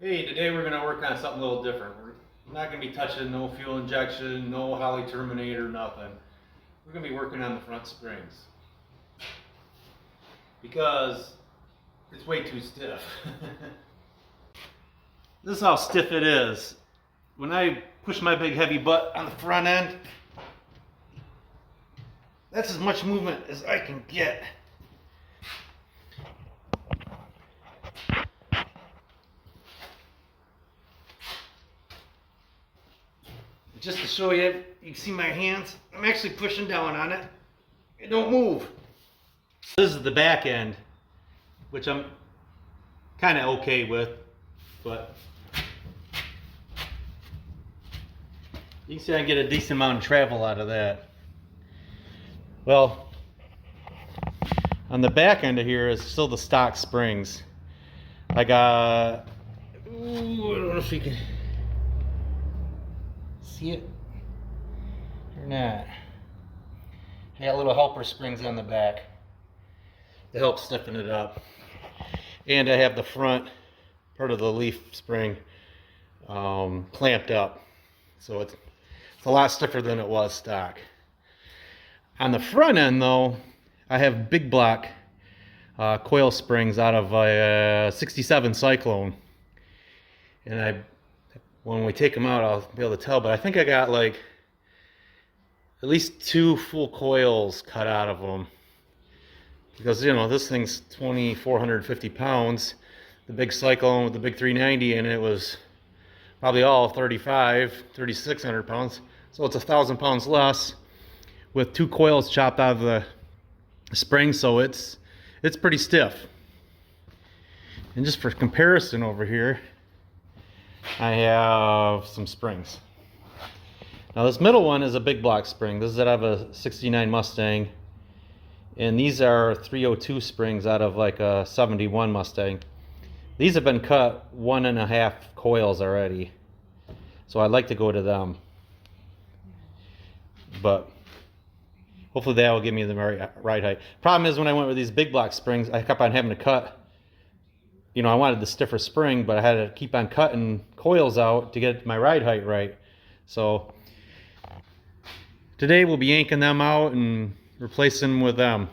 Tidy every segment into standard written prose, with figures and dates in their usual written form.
Hey, today we're going to work on something a little different. We're not going to be touching no fuel injection, no Holly terminator, nothing. We're going to be working on the front springs because it's way too stiff. This is how stiff it is. When I push my big heavy butt on the front end, that's as much movement as I can get. Just to show you, you can see my hands. I'm actually pushing down on it. It don't move. This is the back end, which I'm kind of okay with, but you can see I can get a decent amount of travel out of that. Well, on the back end of here is still the stock springs. I got, I don't know if you can see it or not. I got little helper springs on the back to help stiffen it up. And I have the front part of the leaf spring clamped up. So it's a lot stiffer than it was stock. On the front end though, I have big block coil springs out of a 67 Cyclone. And when we take them out, I'll be able to tell, but I think I got like at least 2 full coils cut out of them. Because, you know, this thing's 2,450 pounds. The big Cyclone with the big 390 and it was probably all 3,600 pounds. So it's 1,000 pounds less with 2 coils chopped out of the spring, so it's pretty stiff. And just for comparison over here, I have some springs. Now this middle one is a big block spring. This is out of a 69 Mustang. And these are 302 springs out of like a 71 Mustang. These have been cut 1.5 coils already. So I'd like to go to them. But hopefully that will give me the right height. Problem is when I went with these big block springs, I kept on having to cut. You know, I wanted the stiffer spring, but I had to keep on cutting coils out to get my ride height right. So today we'll be yanking them out and replacing them with them.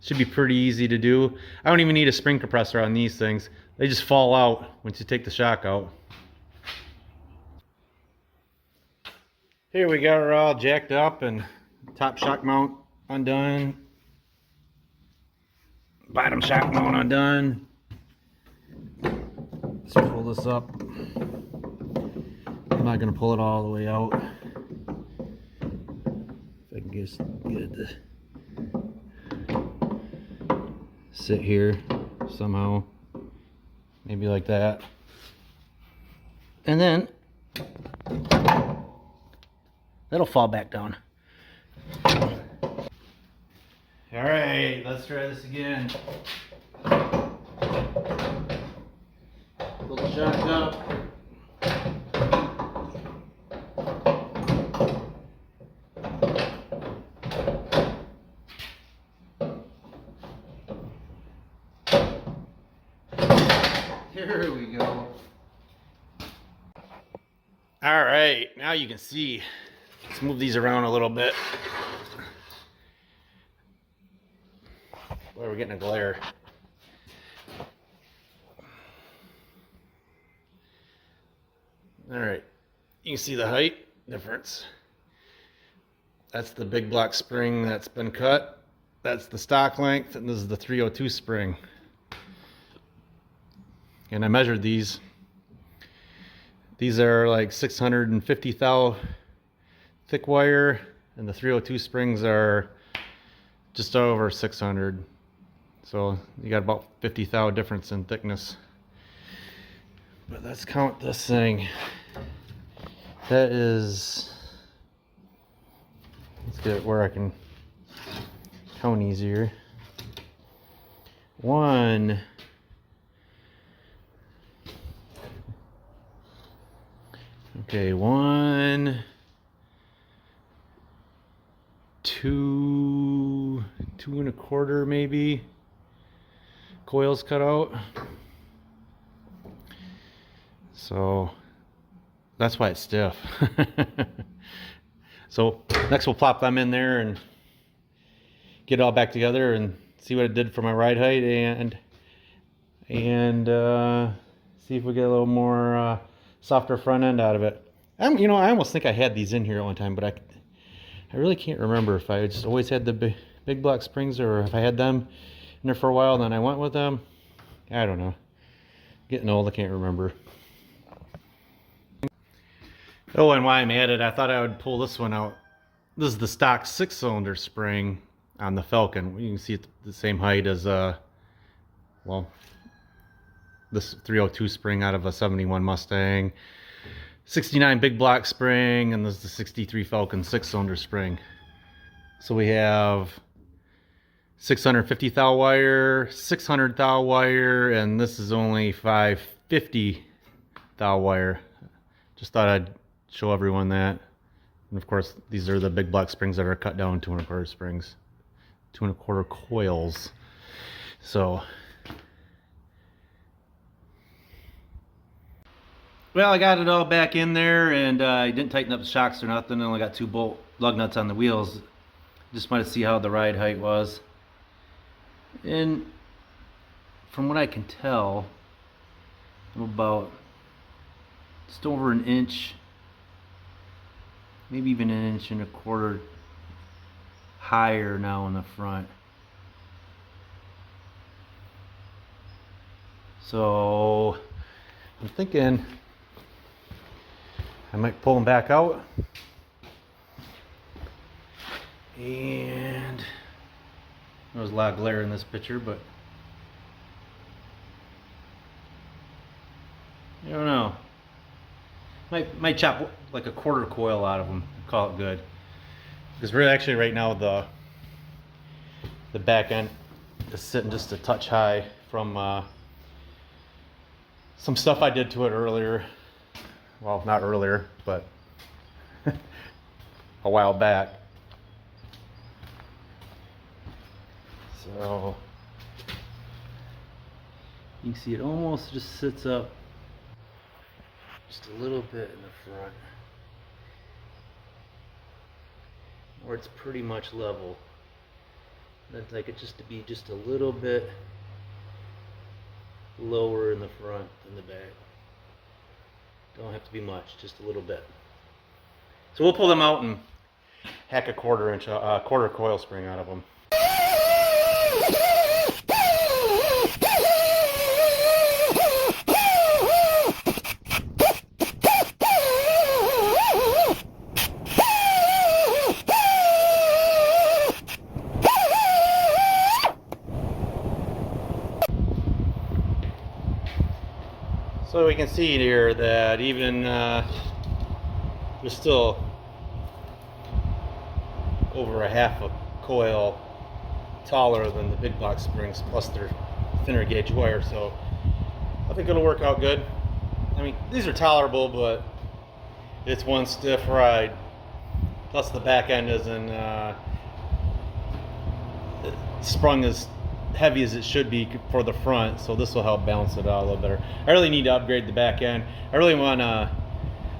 Should be pretty easy to do. I don't even need a spring compressor on these things. They just fall out once you take the shock out. Here we got her all jacked up and top shock mount undone. Bottom shock mount undone. Let's pull this up. I'm not going to pull it all the way out. If I can just get it to sit here somehow. Maybe like that. And then that'll fall back down. Alright, let's try this again. Pull the shock up. Here we go. Alright, now you can see. Let's move these around a little bit. Boy, we're getting a glare. Alright, you can see the height difference. That's the big block spring that's been cut. That's the stock length, and this is the 302 spring. And I measured these. These are like 650 thou thick wire, and the 302 springs are just over 600. So you got about 50 thou difference in thickness. But let's count this thing. That is, let's get it where I can count easier. 1, okay, 1, 2, 2.25 maybe coils cut out. So that's why it's stiff. So next we'll plop them in there and get it all back together and see what it did for my ride height, and see if we get a little more softer front end out of it. I almost think I had these in here at one time, but I really can't remember if I just always had the big block springs or if I had them in there for a while, then I went with them. I don't know. Getting old, I can't remember. Oh, and while I'm at it, I thought I would pull this one out. This is the stock 6-cylinder spring on the Falcon. You can see it's the same height as well, this 302 spring out of a 71 Mustang, 69 big block spring, and this is the 63 Falcon 6-cylinder spring. So we have 650 thou wire, 600 thou wire, and this is only 550 thou wire. Just thought I'd show everyone that. And of course, these are the big block springs that are cut down 2 1/4 springs, 2 1/4 coils. So, well, I got it all back in there, and I didn't tighten up the shocks or nothing. I only got 2 bolt lug nuts on the wheels. Just wanted to see how the ride height was. And from what I can tell, I'm about just over an inch, maybe even 1 1/4 inches higher now in the front. So I'm thinking I might pull them back out, and there's a lot of glare in this picture, but I don't know. Might chop like a 1/4 coil out of them, call it good. Because we're actually right now the back end is sitting just a touch high from some stuff I did to it earlier. Well, not earlier, but a while back. So you can see it almost just sits up just a little bit in the front, where it's pretty much level. I'd like it just to be just a little bit lower in the front than the back. Don't have to be much, just a little bit. So we'll pull them out and hack a 1/4 inch, 1/4 coil spring out of them. So we can see here that even there's still over a 1/2 coil taller than the big block springs, plus their thinner gauge wire. So I think it'll work out good. I mean, these are tolerable, but it's one stiff ride. Plus the back end isn't sprung as heavy as it should be for the front, so this will help balance it out a little better. I really need to upgrade the back end. I really want to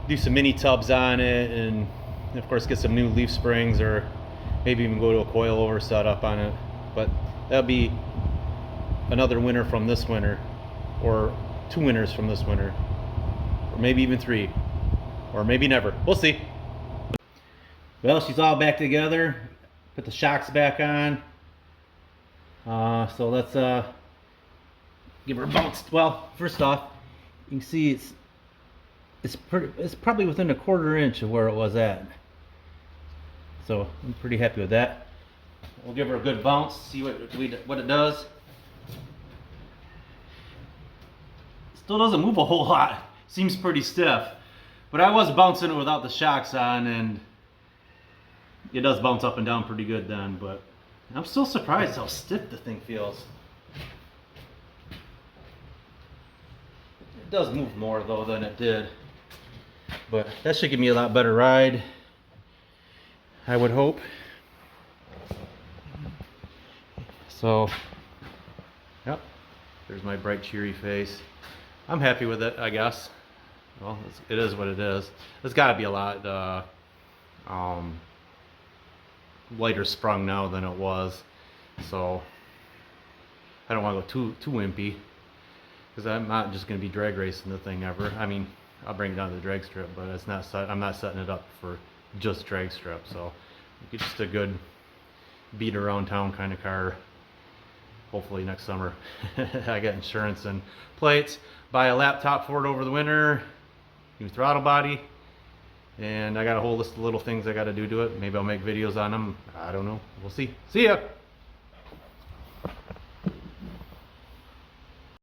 do some mini tubs on it, and of course get some new leaf springs, or maybe even go to a coil over setup on it. But that'll be another winter from this winter, or 2 winters from this winter, or maybe even 3, or maybe never. We'll see. Well, she's all back together. Put the shocks back on. So let's give her a bounce. Well, first off, you can see it's probably within a 1/4 inch of where it was at. So I'm pretty happy with that. We'll give her a good bounce, see what it does. Still doesn't move a whole lot. Seems pretty stiff. But I was bouncing it without the shocks on, and it does bounce up and down pretty good then, but I'm still surprised how stiff the thing feels. It does move more though than it did, but that should give me a lot better ride, I would hope. So, yep, there's my bright cheery face. I'm happy with it, I guess. well, it is what it is. It's got to be a lot lighter sprung now than it was, so I don't want to go too wimpy, because I'm not just going to be drag racing the thing ever. I mean, I'll bring it down to the drag strip, but it's not I'm not setting it up for just drag strip. So it's just a good beat around town kind of car. Hopefully next summer. I got insurance and plates, buy a laptop for it over the winter, new throttle body, and I got a whole list of little things I got to do to it. Maybe I'll make videos on them. I don't know. We'll see. See ya!